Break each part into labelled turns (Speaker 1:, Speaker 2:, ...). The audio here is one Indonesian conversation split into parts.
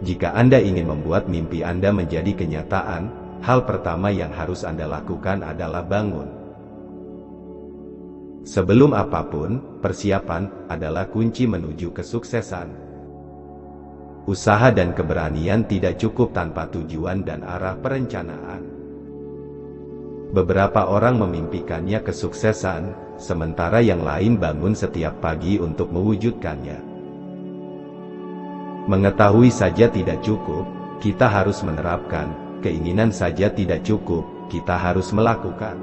Speaker 1: jika Anda ingin membuat mimpi Anda menjadi kenyataan, hal pertama yang harus Anda lakukan adalah bangun. Sebelum apapun, persiapan adalah kunci menuju kesuksesan. Usaha dan keberanian tidak cukup tanpa tujuan dan arah perencanaan. Beberapa orang memimpikannya kesuksesan, sementara yang lain bangun setiap pagi untuk mewujudkannya. Mengetahui saja tidak cukup, kita harus menerapkan. Keinginan saja tidak cukup, kita harus melakukan.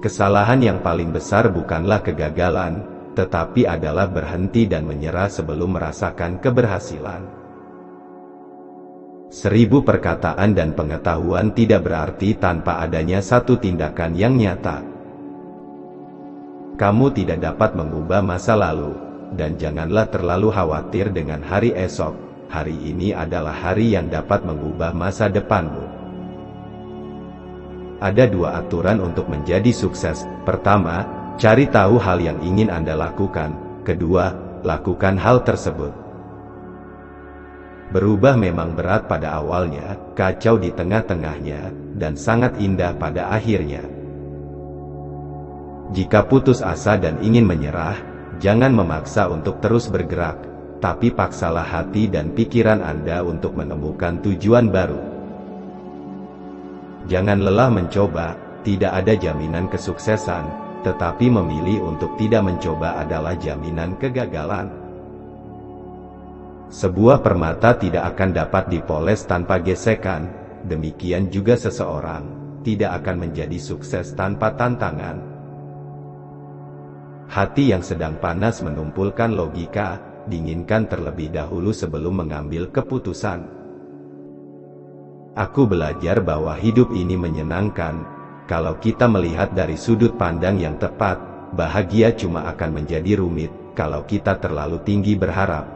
Speaker 1: Kesalahan yang paling besar bukanlah kegagalan, tetapi adalah berhenti dan menyerah sebelum merasakan keberhasilan. 1000 perkataan dan pengetahuan tidak berarti tanpa adanya satu tindakan yang nyata. Kamu tidak dapat mengubah masa lalu, dan janganlah terlalu khawatir dengan hari esok. Hari ini adalah hari yang dapat mengubah masa depanmu. Ada 2 aturan untuk menjadi sukses. Pertama, cari tahu hal yang ingin Anda lakukan. Kedua, lakukan hal tersebut. Berubah memang berat pada awalnya, kacau di tengah-tengahnya, dan sangat indah pada akhirnya. Jika putus asa dan ingin menyerah, jangan memaksa untuk terus bergerak, tapi paksalah hati dan pikiran Anda untuk menemukan tujuan baru. Jangan lelah mencoba, tidak ada jaminan kesuksesan, tetapi memilih untuk tidak mencoba adalah jaminan kegagalan. Sebuah permata tidak akan dapat dipoles tanpa gesekan, demikian juga seseorang tidak akan menjadi sukses tanpa tantangan. Hati yang sedang panas menumpulkan logika, dinginkan terlebih dahulu sebelum mengambil keputusan. Aku belajar bahwa hidup ini menyenangkan, kalau kita melihat dari sudut pandang yang tepat. Bahagia cuma akan menjadi rumit, kalau kita terlalu tinggi berharap.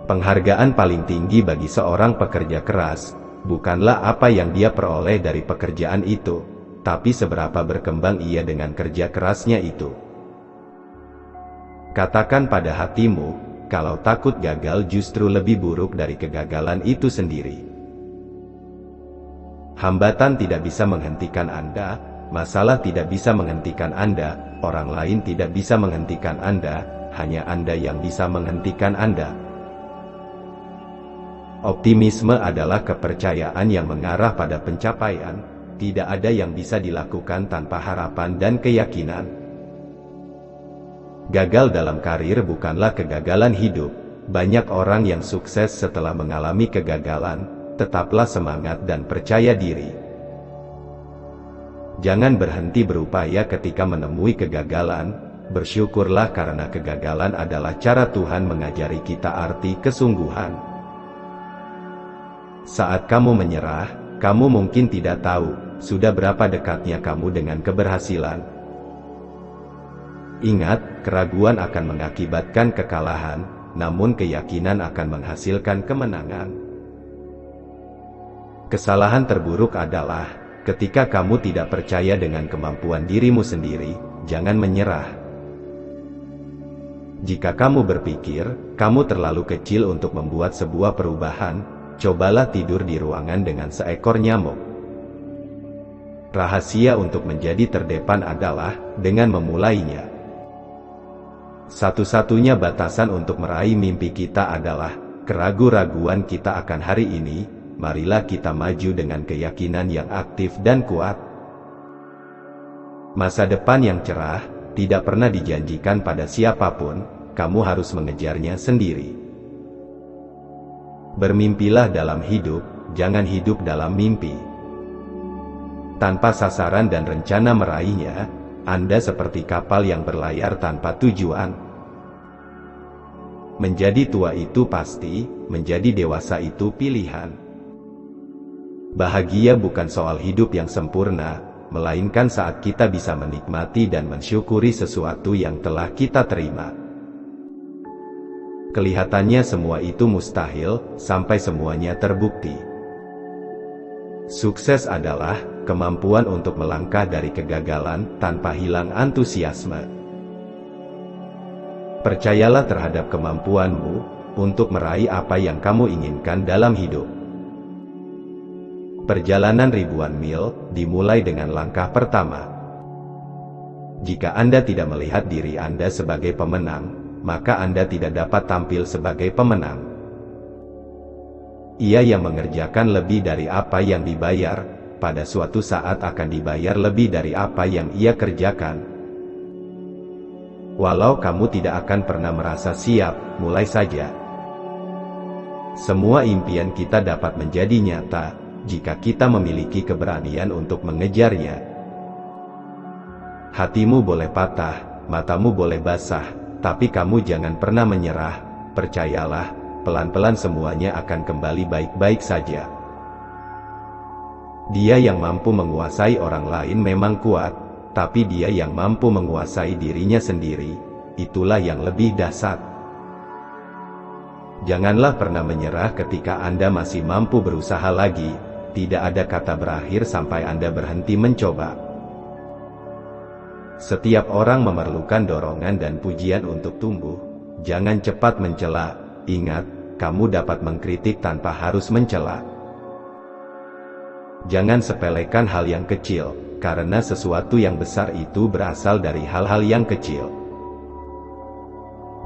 Speaker 1: Penghargaan paling tinggi bagi seorang pekerja keras, bukanlah apa yang dia peroleh dari pekerjaan itu, tapi seberapa berkembang ia dengan kerja kerasnya itu. Katakan pada hatimu, kalau takut gagal justru lebih buruk dari kegagalan itu sendiri. Hambatan tidak bisa menghentikan Anda, masalah tidak bisa menghentikan Anda, orang lain tidak bisa menghentikan Anda, hanya Anda yang bisa menghentikan Anda. Optimisme adalah kepercayaan yang mengarah pada pencapaian. Tidak ada yang bisa dilakukan tanpa harapan dan keyakinan. Gagal dalam karir bukanlah kegagalan hidup. Banyak orang yang sukses setelah mengalami kegagalan. Tetaplah semangat dan percaya diri. Jangan berhenti berupaya ketika menemui kegagalan. Bersyukurlah karena kegagalan adalah cara Tuhan mengajari kita arti kesungguhan. Saat kamu menyerah, kamu mungkin tidak tahu, sudah berapa dekatnya kamu dengan keberhasilan. Ingat, keraguan akan mengakibatkan kekalahan, namun keyakinan akan menghasilkan kemenangan. Kesalahan terburuk adalah, ketika kamu tidak percaya dengan kemampuan dirimu sendiri, jangan menyerah. Jika kamu berpikir, kamu terlalu kecil untuk membuat sebuah perubahan, cobalah tidur di ruangan dengan seekor nyamuk. Rahasia untuk menjadi terdepan adalah dengan memulainya. Satu-satunya batasan untuk meraih mimpi kita adalah keraguan-raguan kita akan hari ini. Marilah kita maju dengan keyakinan yang aktif dan kuat. Masa depan yang cerah tidak pernah dijanjikan pada siapapun, kamu harus mengejarnya sendiri. Bermimpilah dalam hidup, jangan hidup dalam mimpi. Tanpa sasaran dan rencana meraihnya, Anda seperti kapal yang berlayar tanpa tujuan. Menjadi tua itu pasti, menjadi dewasa itu pilihan. Bahagia bukan soal hidup yang sempurna, melainkan saat kita bisa menikmati dan mensyukuri sesuatu yang telah kita terima. Kelihatannya semua itu mustahil, sampai semuanya terbukti. Sukses adalah kemampuan untuk melangkah dari kegagalan tanpa hilang antusiasme. Percayalah terhadap kemampuanmu, untuk meraih apa yang kamu inginkan dalam hidup. Perjalanan ribuan mil dimulai dengan langkah pertama. Jika Anda tidak melihat diri Anda sebagai pemenang, maka Anda tidak dapat tampil sebagai pemenang. Ia yang mengerjakan lebih dari apa yang dibayar, pada suatu saat akan dibayar lebih dari apa yang ia kerjakan. Walau kamu tidak akan pernah merasa siap, mulai saja. Semua impian kita dapat menjadi nyata, jika kita memiliki keberanian untuk mengejarnya. Hatimu boleh patah, matamu boleh basah, tapi kamu jangan pernah menyerah. Percayalah, pelan-pelan semuanya akan kembali baik-baik saja. Dia yang mampu menguasai orang lain memang kuat, tapi dia yang mampu menguasai dirinya sendiri, itulah yang lebih dahsyat. Janganlah pernah menyerah ketika Anda masih mampu berusaha lagi. Tidak ada kata berakhir sampai Anda berhenti mencoba. Setiap orang memerlukan dorongan dan pujian untuk tumbuh. Jangan cepat mencela. Ingat, kamu dapat mengkritik tanpa harus mencela. Jangan sepelekan hal yang kecil, karena sesuatu yang besar itu berasal dari hal-hal yang kecil.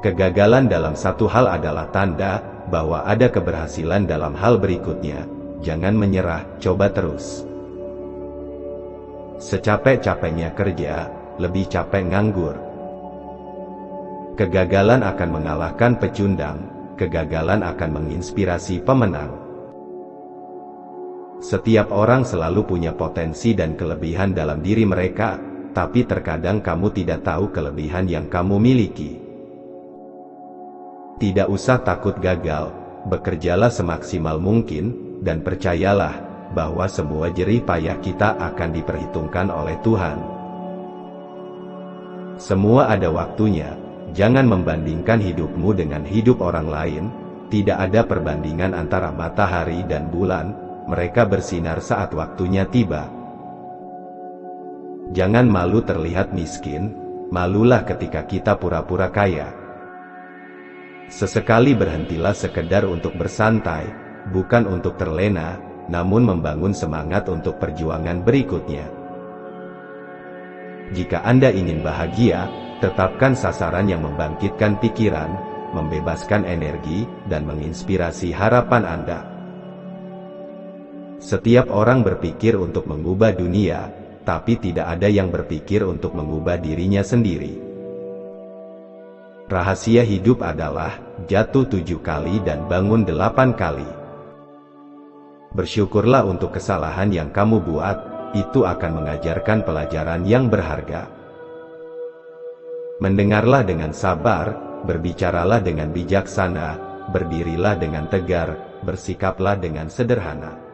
Speaker 1: Kegagalan dalam satu hal adalah tanda bahwa ada keberhasilan dalam hal berikutnya. Jangan menyerah, coba terus. Secapek-capeknya kerja, lebih capek nganggur. Kegagalan akan mengalahkan pecundang, kegagalan akan menginspirasi pemenang. Setiap orang selalu punya potensi dan kelebihan dalam diri mereka, tapi terkadang kamu tidak tahu kelebihan yang kamu miliki. Tidak usah takut gagal, bekerjalah semaksimal mungkin, dan percayalah bahwa semua jerih payah kita akan diperhitungkan oleh Tuhan. Semua ada waktunya, jangan membandingkan hidupmu dengan hidup orang lain. Tidak ada perbandingan antara matahari dan bulan, mereka bersinar saat waktunya tiba. Jangan malu terlihat miskin, malulah ketika kita pura-pura kaya. Sesekali berhentilah sekedar untuk bersantai, bukan untuk terlena, namun membangun semangat untuk perjuangan berikutnya. Jika Anda ingin bahagia, tetapkan sasaran yang membangkitkan pikiran, membebaskan energi, dan menginspirasi harapan Anda. Setiap orang berpikir untuk mengubah dunia, tapi tidak ada yang berpikir untuk mengubah dirinya sendiri. Rahasia hidup adalah jatuh 7 kali dan bangun 8 kali. Bersyukurlah untuk kesalahan yang kamu buat. Itu akan mengajarkan pelajaran yang berharga. Mendengarlah dengan sabar, berbicaralah dengan bijaksana, berdirilah dengan tegar, bersikaplah dengan sederhana.